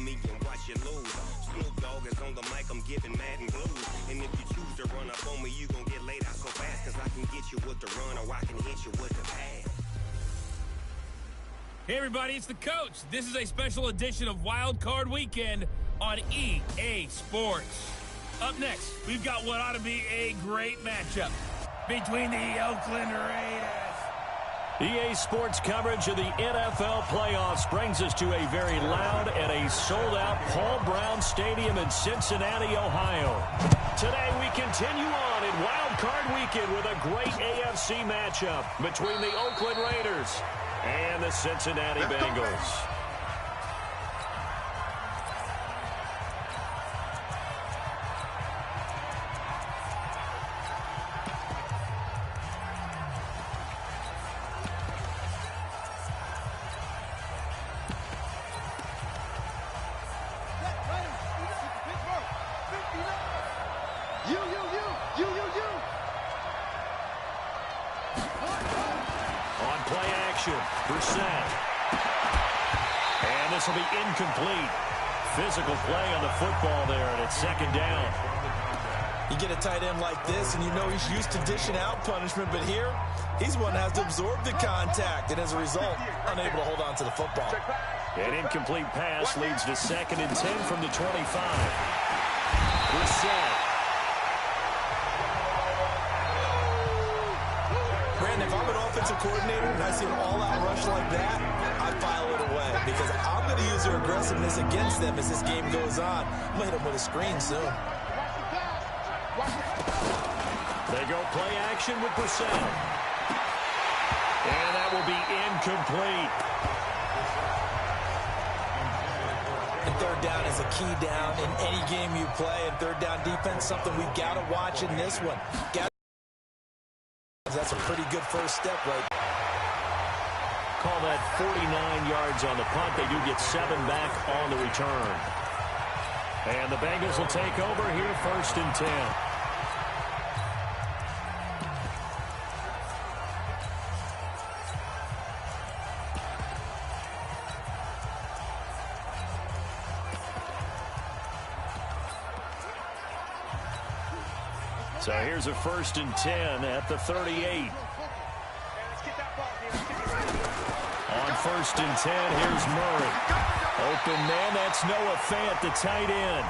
me and watch you lose. Snoop Dogg is on the mic, I'm giving Madden blues. And if you choose to run up on me, you gon' get laid out so fast. Cause I can get you with the run or I can hit you with the pass. Hey everybody, it's the coach. This is a special edition of Wild Card Weekend on EA Sports. Up next, we've got what ought to be a great matchup between the Oakland Raiders. EA Sports coverage of the NFL playoffs brings us to a very loud and a sold-out Paul Brown Stadium in Cincinnati, Ohio. Today we continue on in Wild Card Weekend with a great AFC matchup between the Oakland Raiders and the Cincinnati Bengals. And this will be incomplete. Physical play on the football there, and it's second down. You get a tight end like this, and you know he's used to dishing out punishment, but here, he's one that has to absorb the contact, and as a result, unable to hold on to the football. An incomplete pass leads to 2nd and 10 from the 25. Brissett. Brandon, if I'm an offensive coordinator and I see an all-out rush like that, I file it away because I'm going to use their aggressiveness against them as this game goes on. I'm going to hit them with a screen soon. They go play action with Brissett. And that will be incomplete. And third down is a key down in any game you play. And third down defense, something we've got to watch in this one. That's a pretty good first step right there. Call that 49 yards on the punt. They do get 7 back on the return. And the Bengals will take over here 1st and 10. So here's a 1st and 10 at the 38. On 1st and 10, here's Murray. Open man, that's Noah Fant, the tight end.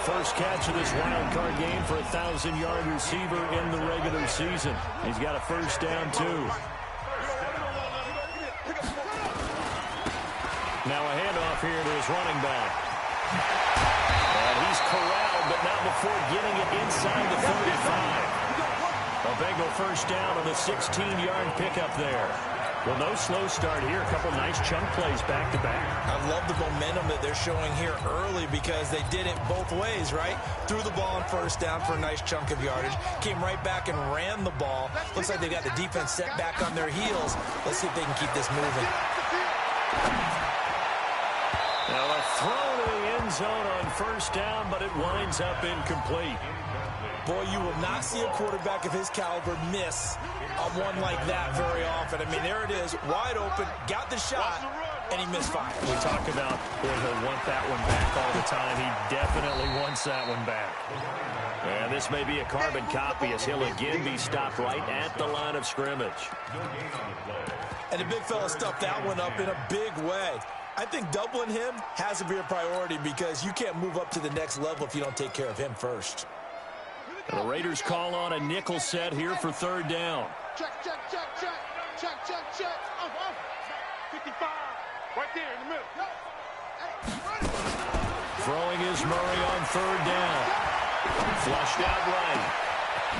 First catch of this wild card game for a 1,000-yard receiver in the regular season. He's got a first down, too. Now a handoff here to his running back. And he's corralled, but not before getting it inside the 35. A Bengal first down on the 16-yard pickup there. Well, no slow start here. A couple nice chunk plays back-to-back. I love the momentum that they're showing here early because they did it both ways, right? Threw the ball on first down for a nice chunk of yardage. Came right back and ran the ball. Looks like they got the defense set back on their heels. Let's see if they can keep this moving. Now a throw to the end zone on first down, but it winds up incomplete. Boy, you will not see a quarterback of his caliber miss on one like that very often. I mean, there it is, wide open, got the shot, and he misfired. We talk about, boy, he'll want that one back all the time. He definitely wants that one back. And this may be a carbon copy as he'll again be stopped right at the line of scrimmage. And the big fella stuffed that one up in a big way. I think doubling him has to be a priority because you can't move up to the next level if you don't take care of him first. The Raiders call on a nickel set here for third down. Check. 55. Right there in the middle. Throwing is Murray on third down. Flushed out right.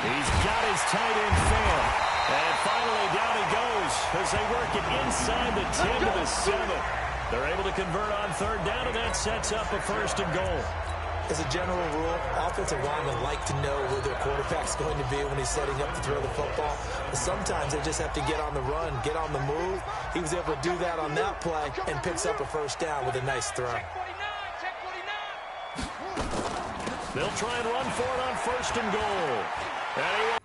He's got his tight end Fant. And finally down he goes as they work it inside the 10 to the 7. They're able to convert on third down, and that sets up a 1st and goal. As a general rule, offensive linemen like to know where their quarterback's going to be when he's setting up to throw the football. But sometimes they just have to get on the run, get on the move. He was able to do that on that play and picks up a first down with a nice throw. They'll try and run for it on 1st and goal. And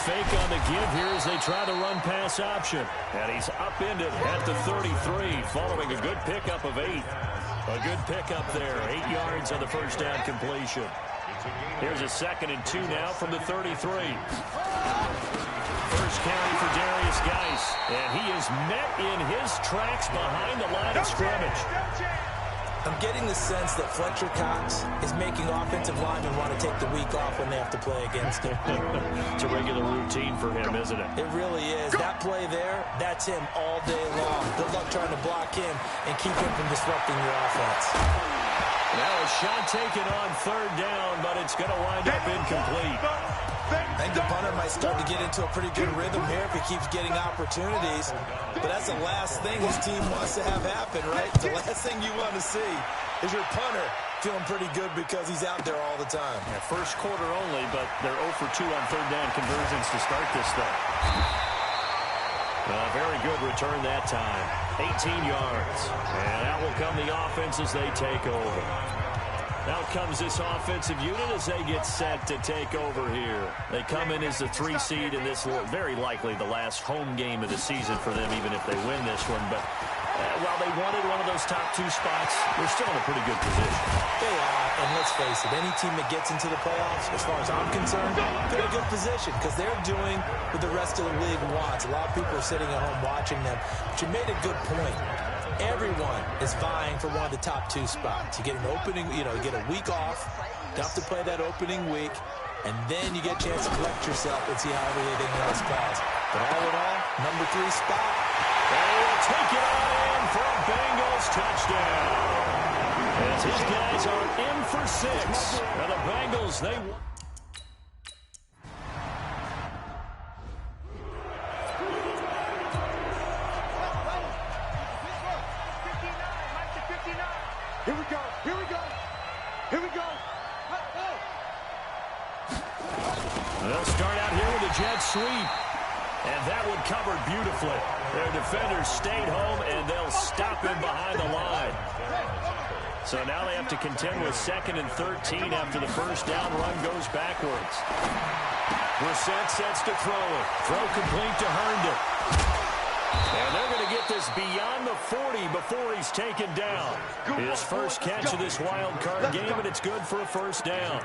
fake on the give here as they try the run-pass option. And he's upended at the 33 following a good pickup of 8. A good pickup there. 8 yards on the first down completion. Here's a 2nd and 2 now from the 33. First carry for Darius Geis. And he is met in his tracks behind the line of scrimmage. I'm getting the sense that Fletcher Cox is making offensive linemen want to take the week off when they have to play against him. It's a regular routine for him, isn't it? It really is. That play there, that's him all day long. Good luck trying to block him and keep him from disrupting your offense. Now a shot taken on 3rd down, but it's going to wind up incomplete. I think the punter might start to get into a pretty good rhythm here if he keeps getting opportunities. But that's the last thing his team wants to have happen, right? The last thing you want to see is your punter feeling pretty good because he's out there all the time. Yeah, first quarter only, but they're 0 for 2 on 3rd down conversions to start this thing. Very good return that time. 18 yards. And out will come the offense as they take over. Out comes this offensive unit as they get set to take over here. They come in as the 3 seed in this, very likely the last home game of the season for them, even if they win this one. But while they wanted one of those top 2 spots, they're still in a pretty good position. They are, and let's face it, any team that gets into the playoffs, as far as I'm concerned, they're in a good position because they're doing what the rest of the league wants. A lot of people are sitting at home watching them, but you made a good point. Everyone is vying for one of the top 2 spots. You get an opening, you get a week off, you have to play that opening week, and then you get a chance to collect yourself and see how everything else falls. But all in all, number 3 spot. They will take it on in for a Bengals touchdown. As his guys are in for 6. And the Bengals, they... Here we go. Here we go. Here we go. They'll start out here with a jet sweep. And that one covered beautifully. Their defenders stayed home, and they'll stop him behind the line. So now they have to contend with 2nd and 13 after the first down run goes backwards. Brissett sets to throw it. Throw complete to Herndon. And they're going to get this beyond the 40 before he's taken down. His first catch of this wild card game, and it's good for a first down.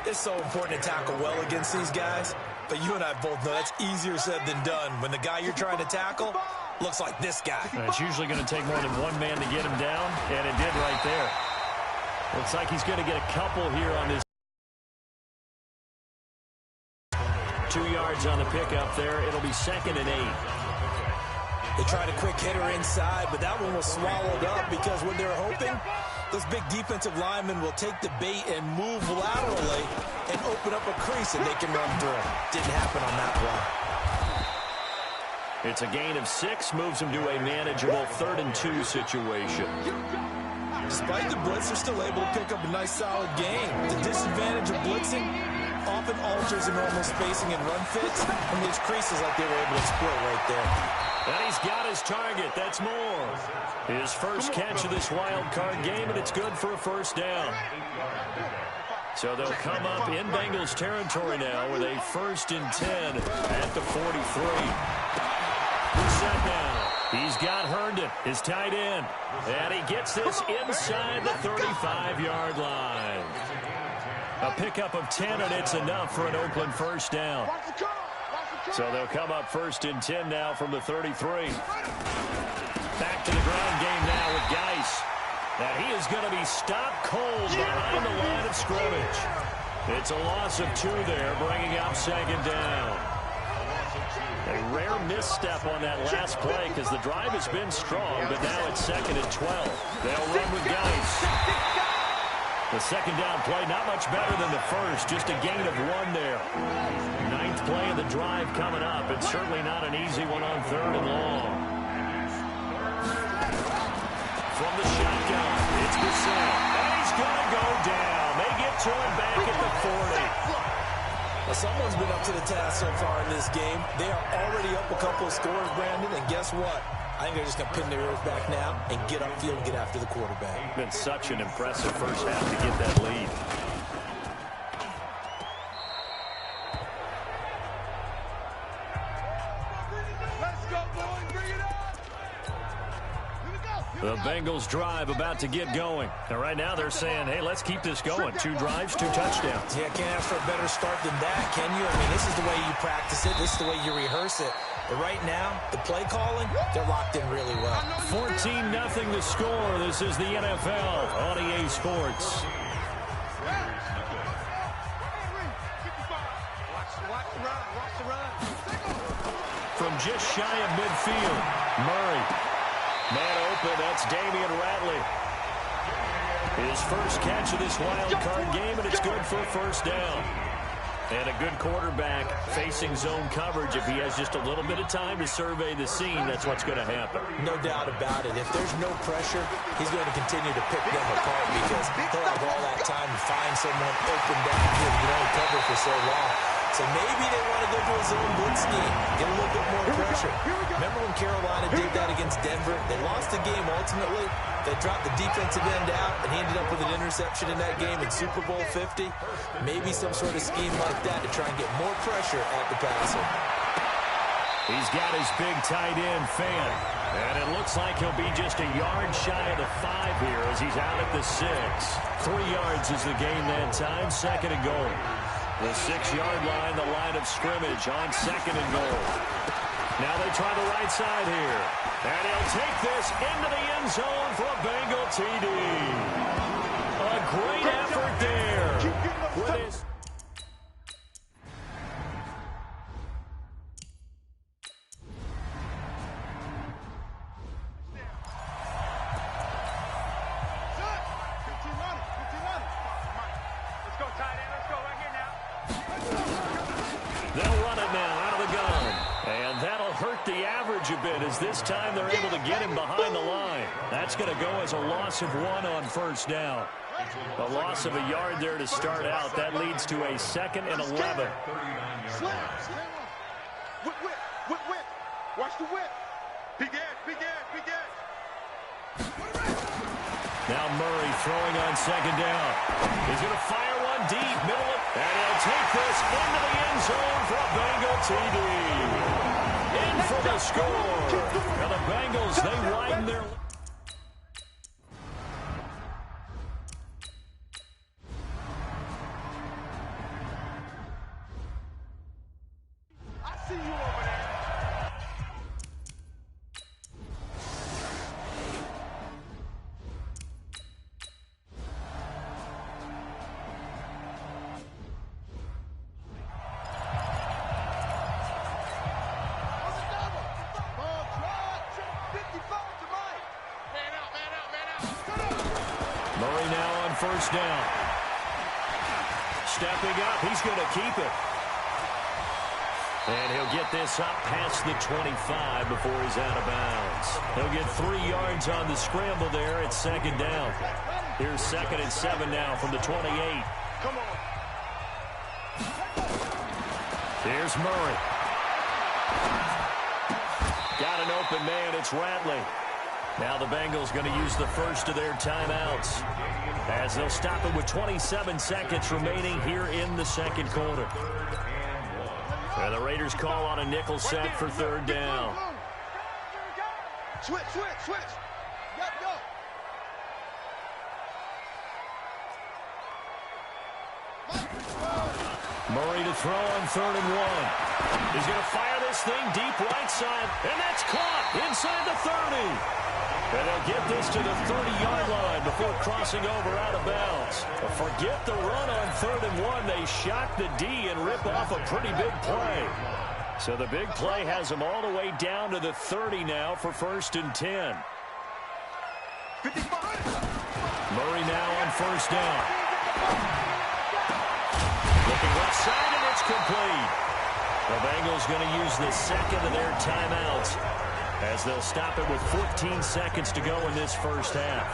It's so important to tackle well against these guys, but you and I both know that's easier said than done when the guy you're trying to tackle looks like this guy. It's usually going to take more than one man to get him down, and it did right there. Looks like he's going to get a couple here on this. 2 yards on the pickup there. It'll be 2nd and 8. They tried a quick hitter inside, but that one was swallowed up because when they're hoping, those big defensive linemen will take the bait and move laterally and open up a crease and they can run through it. Didn't happen on that play. It's a gain of 6, moves them to a manageable 3rd and 2 situation. Despite the blitz, they're still able to pick up a nice solid gain. The disadvantage of blitzing often alters the normal spacing and run fits, and these creases like they were able to exploit right there. And he's got his target. That's more. His first catch of this wild card game, and it's good for a first down. So they'll come up in Bengals territory now with a 1st and 10 at the 43. Set now. He's got Herndon, his tight end. And he gets this inside the 35-yard line. A pickup of 10, and it's enough for an Oakland first down. So they'll come up 1st and 10 now from the 33. Back to the ground game now with Geis. And he is going to be stopped cold behind the line of scrimmage. It's a loss of 2 there, bringing up 2nd down. A rare misstep on that last play because the drive has been strong, but now it's 2nd and 12. They'll run with Geis. The 2nd down play, not much better than the first, just a gain of 1 there. 9th play of the drive coming up. It's certainly not an easy one on 3rd and long. From the shotgun, it's Brissett. And he's going to go down. They get to him back at the 40. Well, someone's been up to the task so far in this game. They are already up a couple of scores, Brandon, and guess what? I think they're just going to pin their ears back now and get upfield and get after the quarterback. Been such an impressive first half to get that lead. The Bengals drive about to get going. And right now they're saying, hey, let's keep this going. 2 drives, 2 touchdowns. Yeah, can't ask for a better start than that, can you? I mean, this is the way you practice it. This is the way you rehearse it. But right now, the play calling, they're locked in really well. 14-0 the score. This is the NFL on EA Sports. From just shy of midfield, Murray. Man open, that's Damian Ratley. His first catch of this wild card game, and it's good for a first down. And a good quarterback facing zone coverage. If he has just a little bit of time to survey the scene, that's what's going to happen. No doubt about it. If there's no pressure, he's going to continue to pick them apart because he'll have all that time to find someone open downfield. You don't cover for so long. So maybe they want to go to a zone blitz scheme, get a little bit more pressure. Remember when Carolina did that against Denver? They lost the game ultimately. They dropped the defensive end out, and he ended up with an interception in that game in Super Bowl 50. Maybe some sort of scheme like that to try and get more pressure at the passer. He's got his big tight end, Fan. And it looks like he'll be just a yard shy of the 5 here as he's out at the 6. 3 yards is the gain that time, 2nd and goal. The 6-yard line, the line of scrimmage on 2nd and goal. Now they try the right side here. And he'll take this into the end zone for a Bengal TD. A great effort there. With his... A bit as this time they're able to get him behind the line. That's going to go as a loss of 1 on first down. A loss of a yard there to start out. That leads to a 2nd and 11. Whip. Watch the whip. Big edge. Now Murray throwing on 2nd down. He's going to fire one deep, middle of, and he'll take this into the end zone for a Bengal TD. In for the score. Now the Bengals, they widen their... I see you over there. Murray now on first down. Stepping up, he's going to keep it. And he'll get this up past the 25 before he's out of bounds. He'll get 3 yards on the scramble there at 2nd down. Here's 2nd and 7 now from the 28. Come on. Here's Murray. Got an open man, it's Ratley. Now the Bengals going to use the first of their timeouts as they'll stop it with 27 seconds remaining here in the 2nd quarter. And the Raiders call on a nickel set for 3rd down. Switch. Go. Murray to throw on 3rd and 1. He's going to fire this thing deep right side, and that's caught inside the 30. And they'll get this to the 30-yard line before crossing over out of bounds. But forget the run on 3rd and 1. They shock the D and rip off a pretty big play. So the big play has them all the way down to the 30 now for 1st and 10. 55. Murray now on first down. Looking left side, and it's complete. The Bengals going to use the 2nd of their timeouts as they'll stop it with 14 seconds to go in this first half.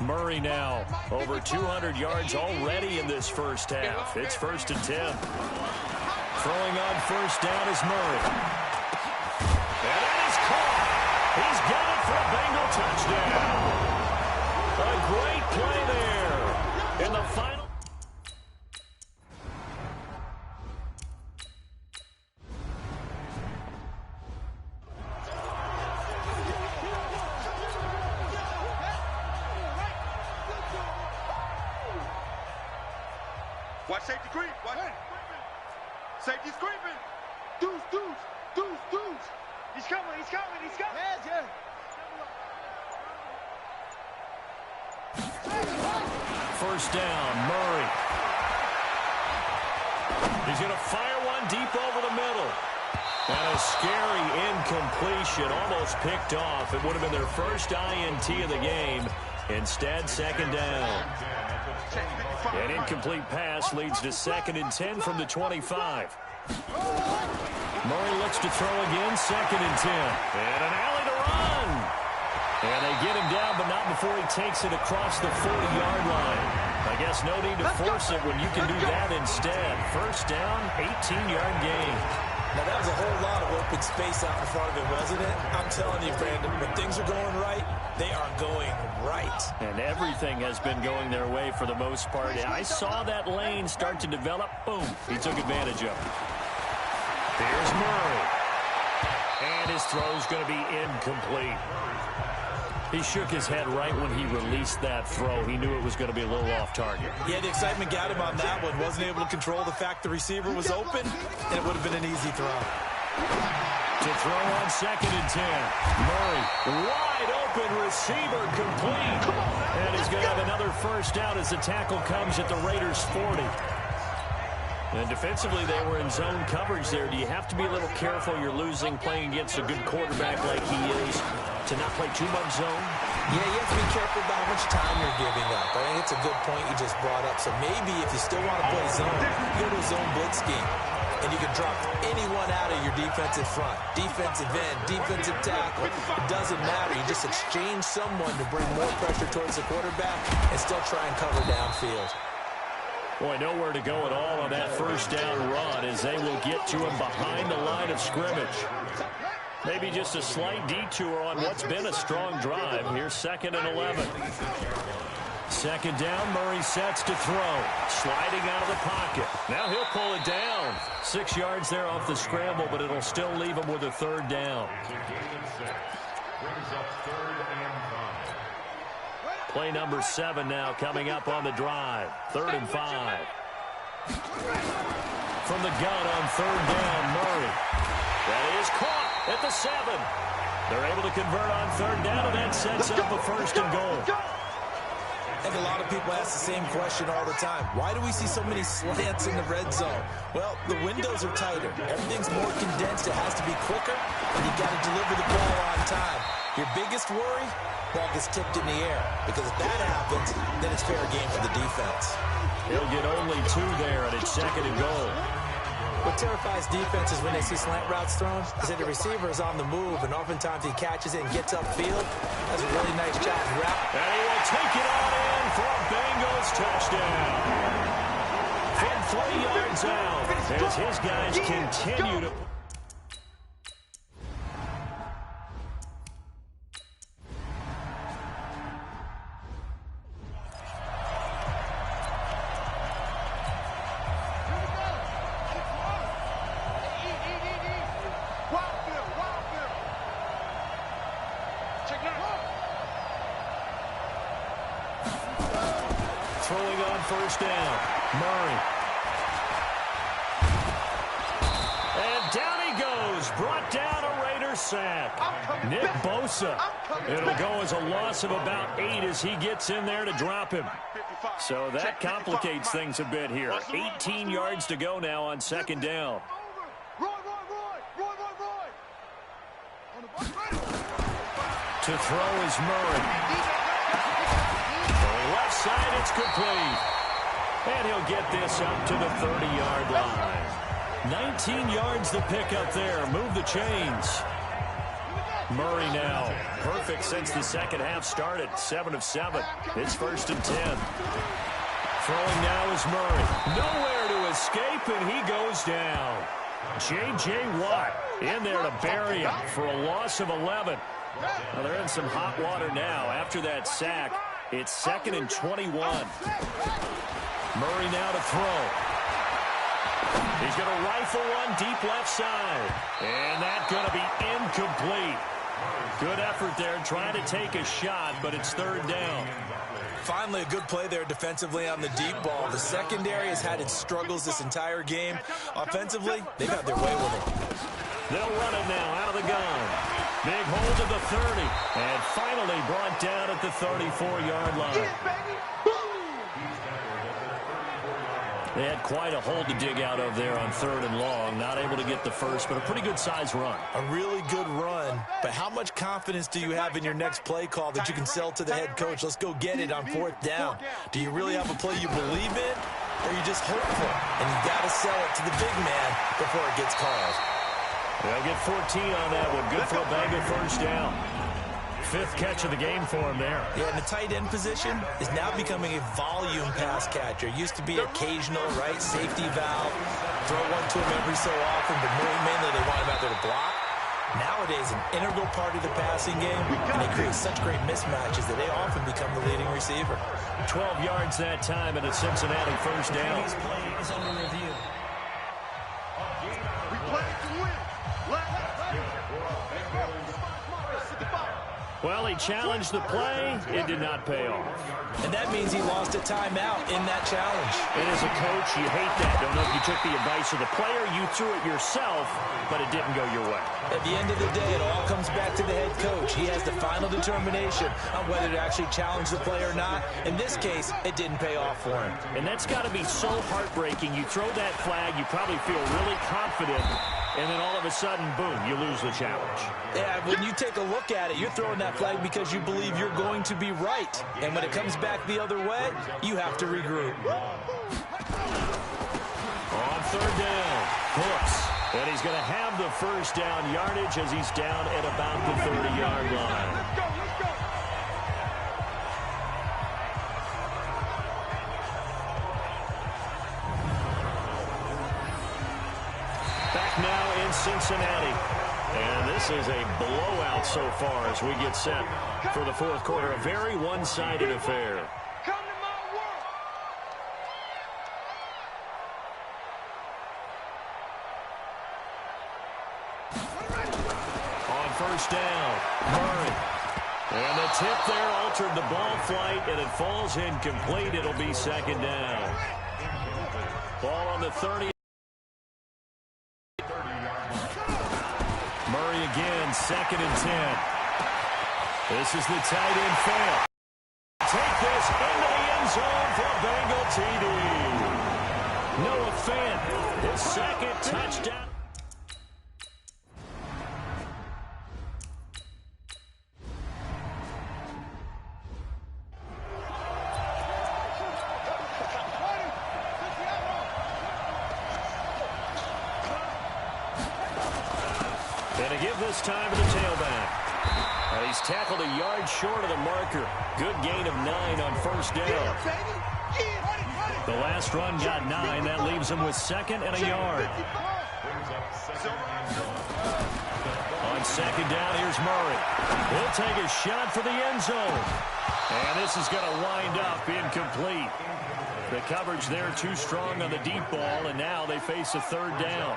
Murray now over 200 yards already in this first half. It's 1st and 10. Throwing on first down is Murray. And that is caught. He's got it for a Bengal touchdown. A great play there in the final. Watch safety creep. Watch. Safety's creeping. Deuce, deuce, deuce, deuce. He's coming, he's coming, he's coming. Yeah. First down, Murray. He's going to fire one deep over the middle. And a scary incompletion, almost picked off. It would have been their first INT of the game. Instead, second down. An incomplete pass leads to 2nd and 10 from the 25. Murray looks to throw again, 2nd and 10. And an alley to run. And they get him down, but not before he takes it across the 40-yard line. I guess no need to force it when you can do that instead. First down, 18-yard gain. Now, that was a whole lot of open space out in front of him, wasn't it? I'm telling you, Brandon, when things are going right, they are going right. And everything has been going their way for the most part. I saw that lane start to develop. Boom. He took advantage of it. Here's Murray. And his throw's going to be incomplete. He shook his head right when he released that throw. He knew it was going to be a little off target. Yeah, the excitement got him on that one. Wasn't able to control the fact the receiver was open, and it would have been an easy throw. To throw on 2nd and 10. Murray, wide open receiver, complete. And he's going to have another first down as the tackle comes at the Raiders' 40. And defensively, they were in zone coverage there. Do you have to be a little careful? You're losing playing against a good quarterback like he is to not play too much zone? Yeah, you have to be careful about how much time you're giving up. I think it's a good point you just brought up. So maybe if you still want to play zone, you go to a zone blitz scheme. And you can drop anyone out of your defensive front. Defensive end, defensive tackle. It doesn't matter. You just exchange someone to bring more pressure towards the quarterback and still try and cover downfield. Boy, nowhere to go at all on that first down run as they will get to him behind the line of scrimmage. Maybe just a slight detour on what's been a strong drive. Here's 2nd and 11. Second down, Murray sets to throw. Sliding out of the pocket. Now he'll pull it down. 6 yards there off the scramble, but it'll still leave him with a 3rd down. Play number 7 now coming up on the drive. 3rd and 5. From the gun on 3rd down, Murray. That is caught at the 7. They're able to convert on 3rd down, and that sets up a 1st and goal. I think a lot of people ask the same question all the time. Why do we see so many slants in the red zone? Well, the windows are tighter. Everything's more condensed. It has to be quicker, and you got to deliver the ball on time. Your biggest worry? Ball gets tipped in the air. Because if that happens, then it's fair game for the defense. He'll get only 2 there, and it's 2nd and goal. What terrifies defenses when they see slant routes thrown is that the receiver is on the move, and oftentimes he catches it and gets upfield. That's a really nice job. And he will take it on in for a Bengals touchdown. From 3 yards out, as his guys continue to... Throwing on 1st down, Murray. And down he goes, brought down a Raiders sack. Nick Bosa. It'll go as a loss of about 8 as he gets in there to drop him. So that complicates things a bit here. 18 yards to go now on 2nd down. To throw is Murray. Left side, it's complete. And he'll get this up to the 30-yard line. 19 yards the pickup there. Move the chains. Murray now. Perfect since the second half started. 7 of 7. It's 1st and 10. Throwing now is Murray. Nowhere to escape, and he goes down. J.J. Watt in there to bury him for a loss of 11. Well, they're in some hot water now after that sack. It's 2nd and 21. Murray now to throw. He's going to rifle one deep left side. And that's going to be incomplete. Good effort there, trying to take a shot, but it's third down. Finally, a good play there defensively on the deep ball. The secondary has had its struggles this entire game. Offensively, they've had their way with it. They'll run it now out of the gun. Big hold at the 30, and finally brought down at the 34-yard line. They had quite a hole to dig out of there on third and long. Not able to get the first, but a pretty good-sized run. A really good run, but how much confidence do you have in your next play call that you can sell to the head coach? Let's go get it on fourth down. Do you really have a play you believe in, or are you just hopeful? And you got to sell it to the big man before it gets called. They'll get 14 on that one. Good for a Bengal first down. Fifth catch of the game for him there. Yeah, and the tight end position is now becoming a volume pass catcher. Used to be occasional, right? Safety valve. Throw one to him every so often, but mainly they want him out there to block. Nowadays, an integral part of the passing game, and they create such great mismatches that they often become the leading receiver. 12 yards that time, and a Cincinnati first down. This play is under review. We play to win. Well, he challenged the play. It did not pay off. And that means he lost a timeout in that challenge. And as a coach, you hate that. Don't know if you took the advice of the player. You threw it yourself, but it didn't go your way. At the end of the day, it all comes back to the head coach. He has the final determination on whether to actually challenge the play or not. In this case, it didn't pay off for him. And that's got to be so heartbreaking. You throw that flag, you probably feel really confident, and then all of a sudden, boom, you lose the challenge. Yeah, when you take a look at it, you're throwing that flag because you believe you're going to be right. And when it comes back the other way, you have to regroup. On third down, Brooks. And he's going to have the first down yardage as he's down at about the 30-yard line. Back now in Cincinnati. And this is a blowout so far as we get set for the fourth quarter. A very one-sided affair. Come to my world. On first down, Murray. And the tip there altered the ball flight, and it falls incomplete. It'll be second down. Ball on the 30. Murray again, second and 10. This is the tight end fail. Take this into the end zone for a Bengal TD. Noah Fant, his second touchdown. And a give this time to the tailback. And he's tackled a yard short of the marker. Good gain of 9 on first down. The last run got 9. That leaves him with second and a yard. On second down, here's Murray. He'll take a shot for the end zone. And this is going to wind up incomplete. The coverage there too strong on the deep ball, and now they face a third down.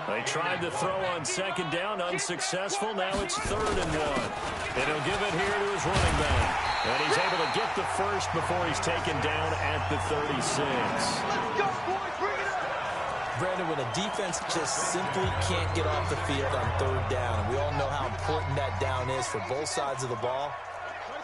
They tried to throw on second down, unsuccessful. Now it's third and 1. And he'll give it here to his running back. And he's able to get the first before he's taken down at the 36. Let's go, boys. Bring it up. Brandon, when a defense just simply can't get off the field on third down, and we all know how important that down is for both sides of the ball,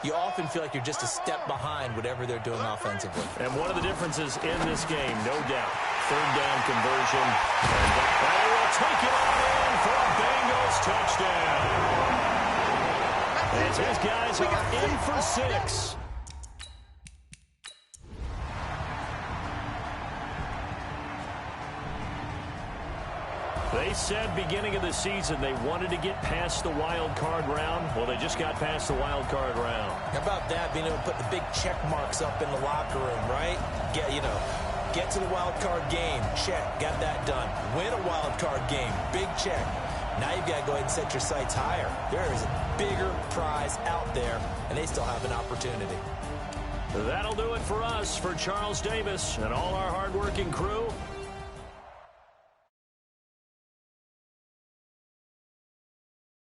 you often feel like you're just a step behind whatever they're doing offensively. And one of the differences in this game, no doubt, third down conversion. And they will take it on in for a Bengals touchdown. As his guys are in for 6. They said beginning of the season they wanted to get past the wild card round. Well, they just got past the wild card round. How about that, being able to put the big check marks up in the locker room, right? Get to the wild card game, check, got that done. Win a wild card game, big check. Now you've got to go ahead and set your sights higher. There is a bigger prize out there, and they still have an opportunity. That'll do it for us. For Charles Davis and all our hardworking crew,